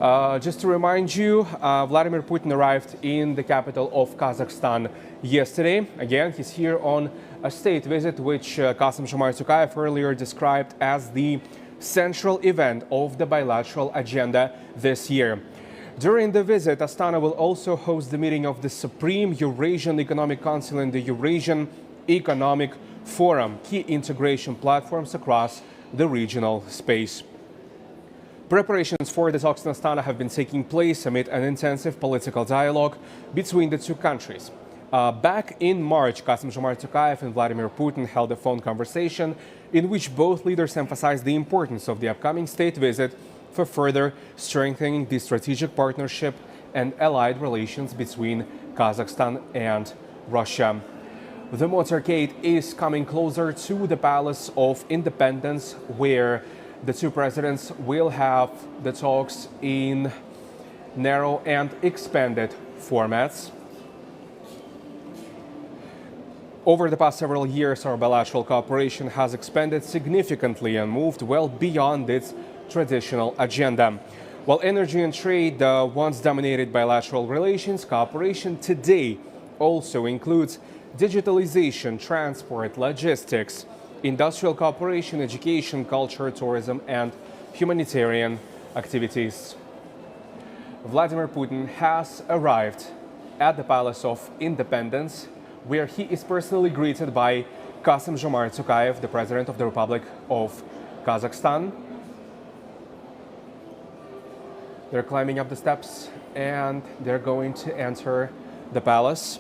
Just to remind you, Vladimir Putin arrived in the capital of Kazakhstan yesterday. Again, he's here on a state visit, which Kassym-Jomart Tokayev earlier described as the central event of the bilateral agenda this year. During the visit, Astana will also host the meeting of the Supreme Eurasian Economic Council and the Eurasian Economic Forum, key integration platforms across the regional space. Preparations for the talks in Astana have been taking place amid an intensive political dialogue between the two countries. Back in March, Kassym-Jomart Tokayev and Vladimir Putin held a phone conversation in which both leaders emphasized the importance of the upcoming state visit for further strengthening the strategic partnership and allied relations between Kazakhstan and Russia. The motorcade is coming closer to the Palace of Independence, where the two presidents will have the talks in narrow and expanded formats. Over the past several years, our bilateral cooperation has expanded significantly and moved well beyond its traditional agenda. While energy and trade once dominated bilateral relations, cooperation today also includes digitalization, transport, logistics, industrial cooperation, education, culture, tourism, and humanitarian activities. Vladimir Putin has arrived at the Palace of Independence, where he is personally greeted by Kassym-Jomart Tokayev, the President of the Republic of Kazakhstan. They're climbing up the steps and they're going to enter the palace.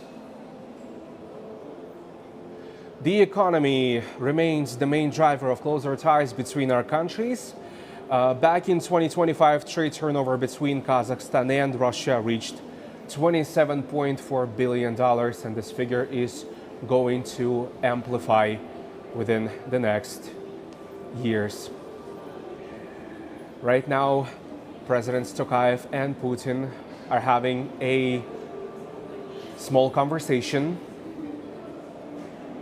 The economy remains the main driver of closer ties between our countries. Back in 2025, trade turnover between Kazakhstan and Russia reached $27.4 billion, and this figure is going to amplify within the next years. Right now, Presidents Tokayev and Putin are having a small conversation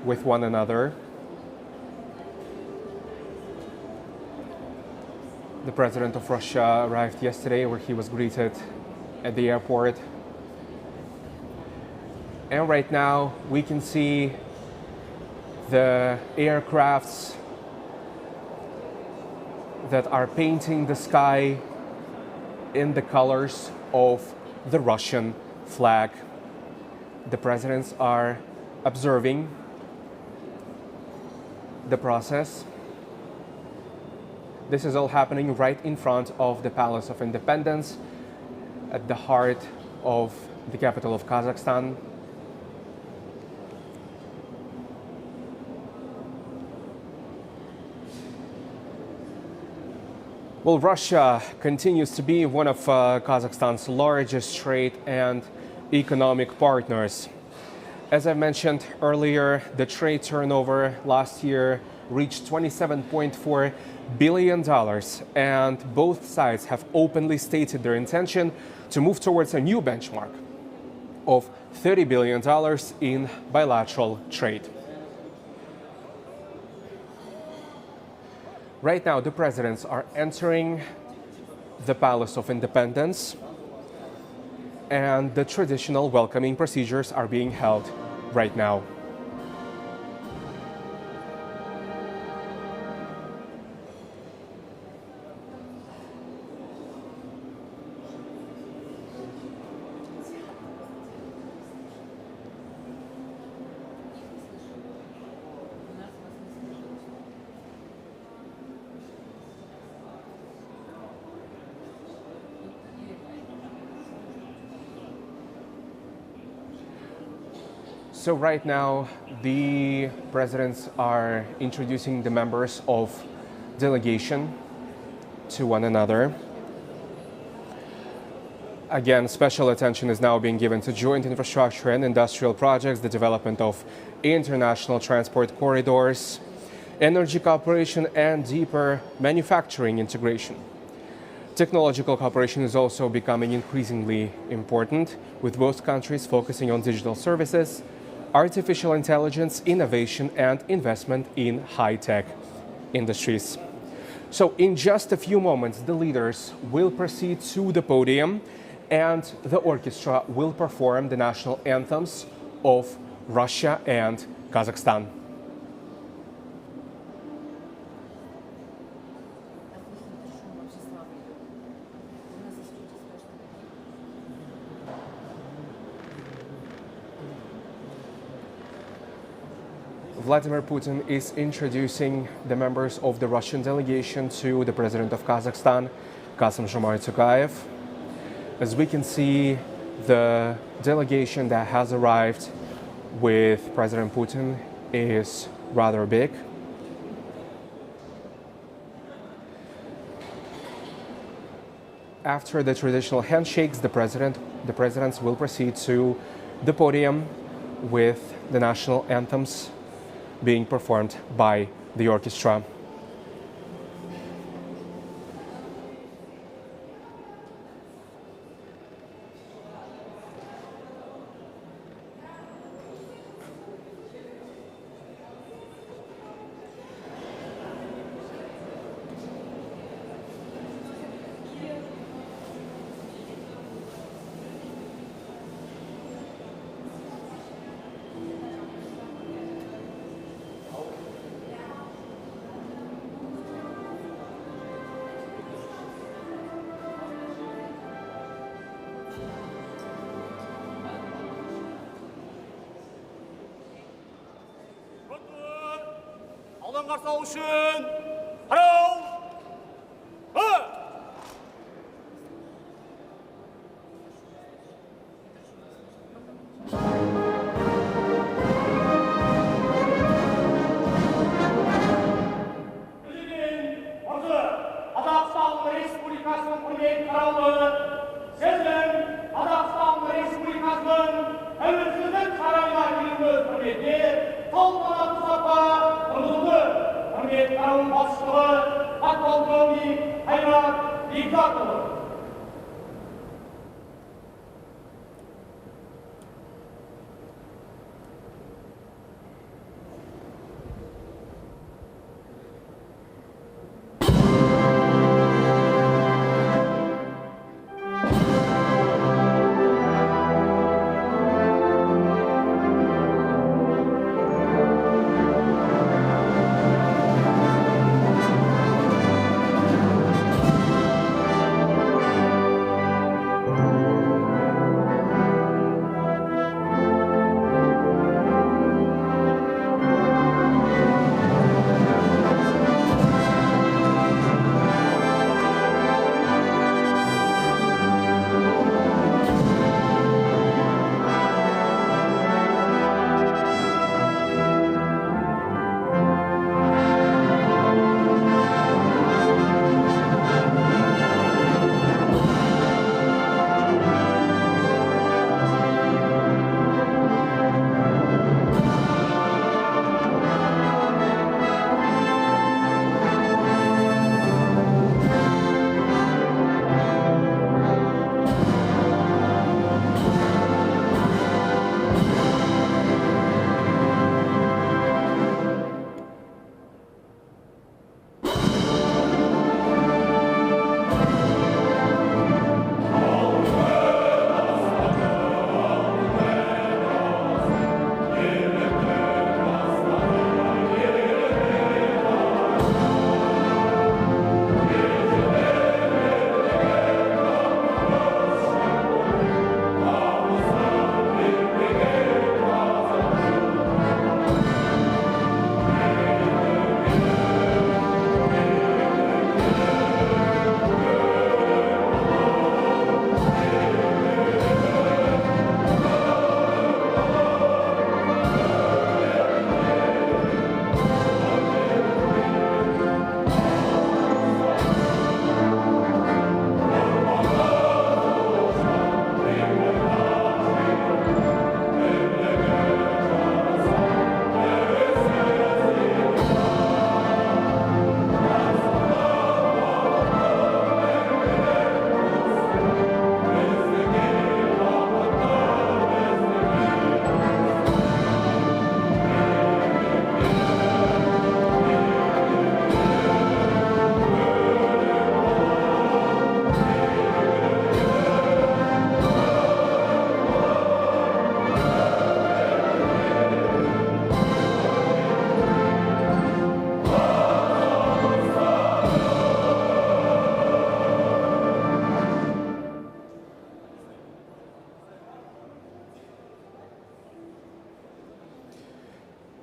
with one another. The president of Russia arrived yesterday, where he was greeted at the airport. And right now we can see the aircrafts that are painting the sky in the colors of the Russian flag. The presidents are observing the process. This is all happening right in front of the Palace of Independence, at the heart of the capital of Kazakhstan. Well, Russia continues to be one of Kazakhstan's largest trade and economic partners. As I mentioned earlier, the trade turnover last year reached $27.4 billion, and both sides have openly stated their intention to move towards a new benchmark of $30 billion in bilateral trade. Right now, the presidents are entering the Palace of Independence, and the traditional welcoming procedures are being held right now. So right now, the presidents are introducing the members of delegation to one another. Again, special attention is now being given to joint infrastructure and industrial projects, the development of international transport corridors, energy cooperation, and deeper manufacturing integration. Technological cooperation is also becoming increasingly important, with both countries focusing on digital services, artificial intelligence, innovation, and investment in high-tech industries. So in just a few moments, the leaders will proceed to the podium and the orchestra will perform the national anthems of Russia and Kazakhstan. Vladimir Putin is introducing the members of the Russian delegation to the president of Kazakhstan, Kassym-Jomart Tokayev. As we can see, the delegation that has arrived with President Putin is rather big. After the traditional handshakes, the presidents will proceed to the podium with the national anthems being performed by the orchestra. Алдан қарсы алу үшін қарау! Қазақстан Республикасының құрметті қарауы, сіздің Қазақстан Республикасының тәуелсіздік сарайына келуіңіз құрметіне салтанатты сапар құрылды. Құрметті қарауының басшылығы подполковник Қайрат Бекзатұлы.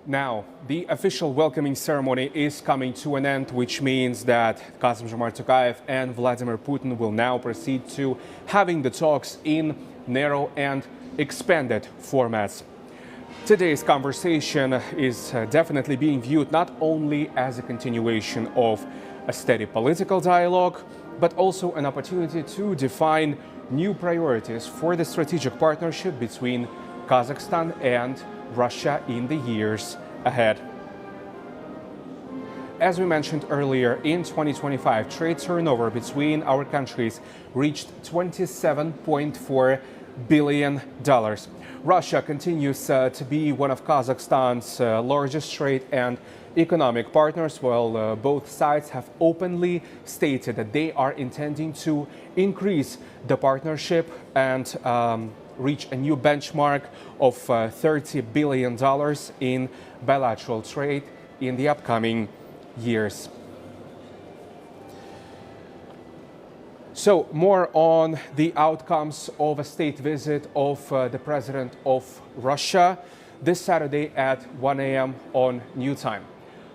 Now, the official welcoming ceremony is coming to an end, which means that Kassym-Jomart Tokayev and Vladimir Putin will now proceed to having the talks in narrow and expanded formats. Today's conversation is definitely being viewed not only as a continuation of a steady political dialogue, but also an opportunity to define new priorities for the strategic partnership between Kazakhstan and Russia in the years ahead. As we mentioned earlier, in 2025, trade turnover between our countries reached $27.4 billion. Russia continues to be one of Kazakhstan's largest trade and economic partners, while both sides have openly stated that they are intending to increase the partnership and reach a new benchmark of $30 billion in bilateral trade in the upcoming years. So, more on the outcomes of a state visit of the President of Russia this Saturday at 1 a.m. on New Time.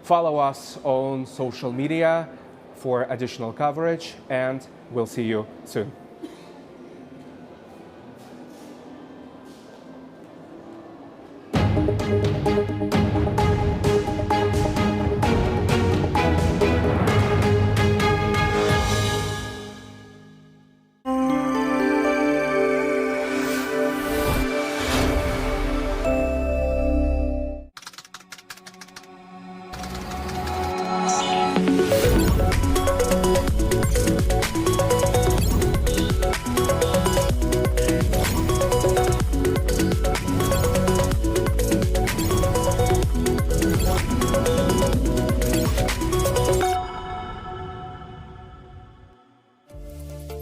Follow us on social media for additional coverage, and we'll see you soon.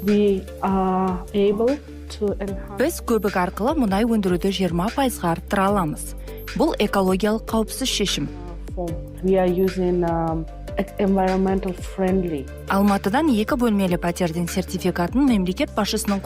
We are able to enhance. Біз көбік арқылы мұнай өндіруді 20%-ға арттыра аламыз. Бұл экологиялық қауіпсіз шешім. We are using environmental friendly. Алматыдан 2 бөлмелі пәтердің сертификатын мемлекет басшысының